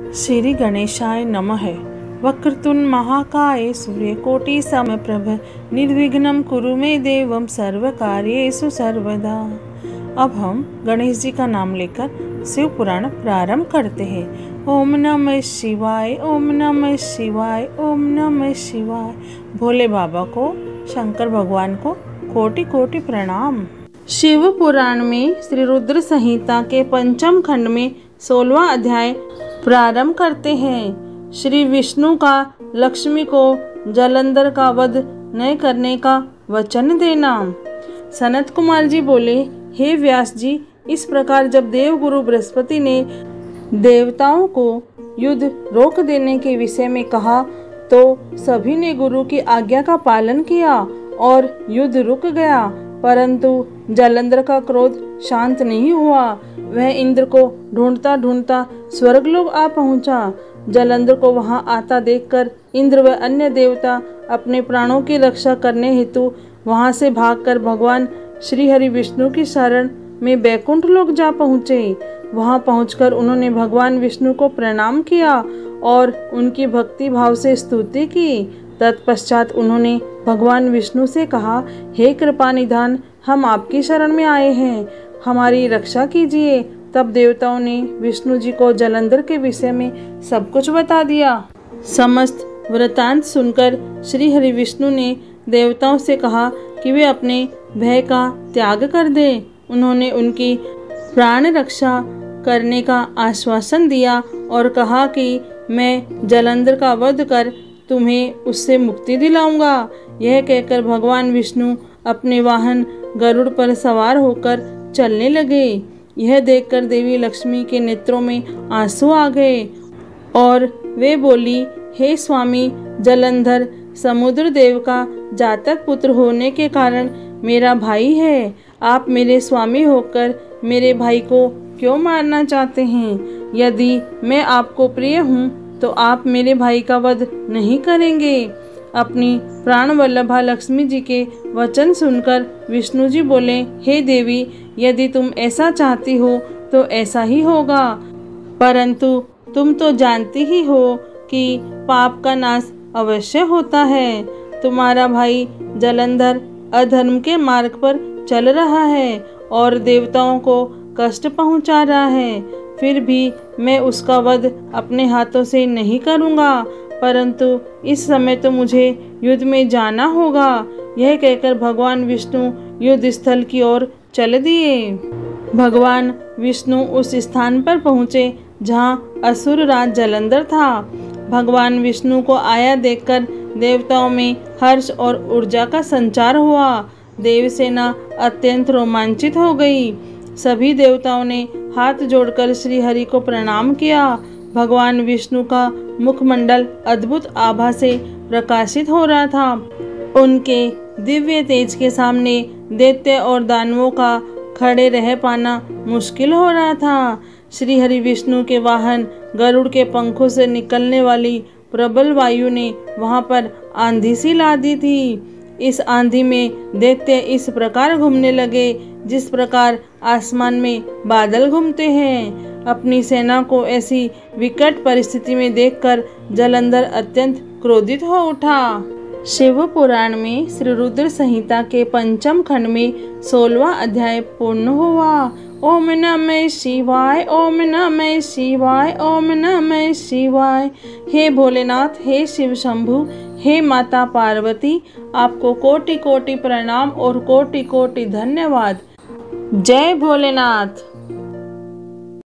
श्री गणेशाय नमः। वक्रतुंड महाकाय सूर्यकोटि समप्रभ निर्विघ्नं कुरु मे देवं सर्वकार्येषु सर्वदा। अब हम गणेश जी का नाम लेकर शिव पुराण प्रारंभ करते हैं। ओम नमः शिवाय, ओम नमः शिवाय, ओम नमः शिवाय। भोले बाबा को, शंकर भगवान को कोटि कोटि प्रणाम। शिव पुराण में श्री रुद्र संहिता के पंचम खंड में 16वां अध्याय प्रारंभ करते हैं। श्री विष्णु का लक्ष्मी को जलंधर का वध न करने का वचन देना। सनत कुमार जी बोले, हे व्यास जी, इस प्रकार जब देवगुरु बृहस्पति ने देवताओं को युद्ध रोक देने के विषय में कहा तो सभी ने गुरु की आज्ञा का पालन किया और युद्ध रुक गया, परंतु जलंधर का क्रोध शांत नहीं हुआ। वह इंद्र को ढूंढता ढूंढता स्वर्गलोक आ पहुंचा। जलंधर को वहां आता देखकर इंद्र व अन्य देवता अपने प्राणों की रक्षा करने हेतु वहां से भागकर भगवान श्री हरि विष्णु की शरण में बैकुंठ लोक जा पहुँचे। वहां पहुंचकर उन्होंने भगवान विष्णु को प्रणाम किया और उनकी भक्ति भाव से स्तुति की। तत्पश्चात उन्होंने भगवान विष्णु से कहा, हे कृपा निधान, हम आपकी शरण में आए हैं, हमारी रक्षा कीजिए। तब देवताओं ने विष्णु जी को जलंधर के विषय में सब कुछ बता दिया। समस्त वृतांत सुनकर श्री हरि विष्णु ने देवताओं से कहा कि वे अपने भय का त्याग कर दें। उन्होंने उनकी प्राण रक्षा करने का आश्वासन दिया और कहा कि मैं जलंधर का वध कर तुम्हें उससे मुक्ति दिलाऊंगा। यह कहकर भगवान विष्णु अपने वाहन गरुड़ पर सवार होकर चलने लगे। यह देखकर देवी लक्ष्मी के नेत्रों में आंसू आ गए और वे बोली, हे स्वामी, जलंधर समुद्र देव का जातक पुत्र होने के कारण मेरा भाई है। आप मेरे स्वामी होकर मेरे भाई को क्यों मारना चाहते हैं? यदि मैं आपको प्रिय हूँ तो आप मेरे भाई का वध नहीं करेंगे। अपनी प्राण वल्लभा लक्ष्मी जी के वचन सुनकर विष्णु जी बोले, हे देवी, यदि तुम ऐसा चाहती हो तो ऐसा ही होगा, परंतु तुम तो जानती ही हो कि पाप का नाश अवश्य होता है। तुम्हारा भाई जलंधर अधर्म के मार्ग पर चल रहा है और देवताओं को कष्ट पहुंचा रहा है। फिर भी मैं उसका वध अपने हाथों से नहीं करूंगा, परंतु इस समय तो मुझे युद्ध में जाना होगा। यह कहकर भगवान विष्णु युद्ध स्थल की ओर चल दिए। भगवान विष्णु उस स्थान पर पहुँचे जहाँ असुर राज जलंधर था। भगवान विष्णु को आया देखकर देवताओं में हर्ष और ऊर्जा का संचार हुआ। देवसेना अत्यंत रोमांचित हो गई। सभी देवताओं ने हाथ जोड़कर श्री हरि को प्रणाम किया। भगवान विष्णु का मुखमंडल अद्भुत आभा से प्रकाशित हो रहा था। उनके दिव्य तेज के सामने दैत्य और दानवों का खड़े रह पाना मुश्किल हो रहा था। श्री हरि विष्णु के वाहन गरुड़ के पंखों से निकलने वाली प्रबल वायु ने वहां पर आंधी सी ला दी थी। इस आंधी में दैत्य इस प्रकार घूमने लगे जिस प्रकार आसमान में बादल घूमते हैं। अपनी सेना को ऐसी विकट परिस्थिति में देखकर जलंधर अत्यंत क्रोधित हो उठा। शिव पुराण में श्री रुद्र संहिता के पंचम खंड में 16वां अध्याय पूर्ण हुआ। ओम नमः शिवाय, ओम नमः शिवाय, ओम नमः शिवाय। हे भोलेनाथ, हे शिव शंभु, हे माता पार्वती, आपको कोटि कोटि प्रणाम और कोटि कोटि धन्यवाद। जय भोलेनाथ।